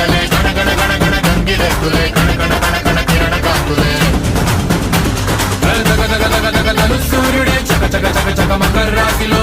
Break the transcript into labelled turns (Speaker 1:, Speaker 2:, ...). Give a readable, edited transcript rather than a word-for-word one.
Speaker 1: చుక్కలే గణ గణ గణ గణ గంగిరెద్దులే కణ కణ కణ కణ కిరణ కాంతులే దగ దగ దగ దగ దగ సూర్యుడే చక చక చక చక మకర రాశిలో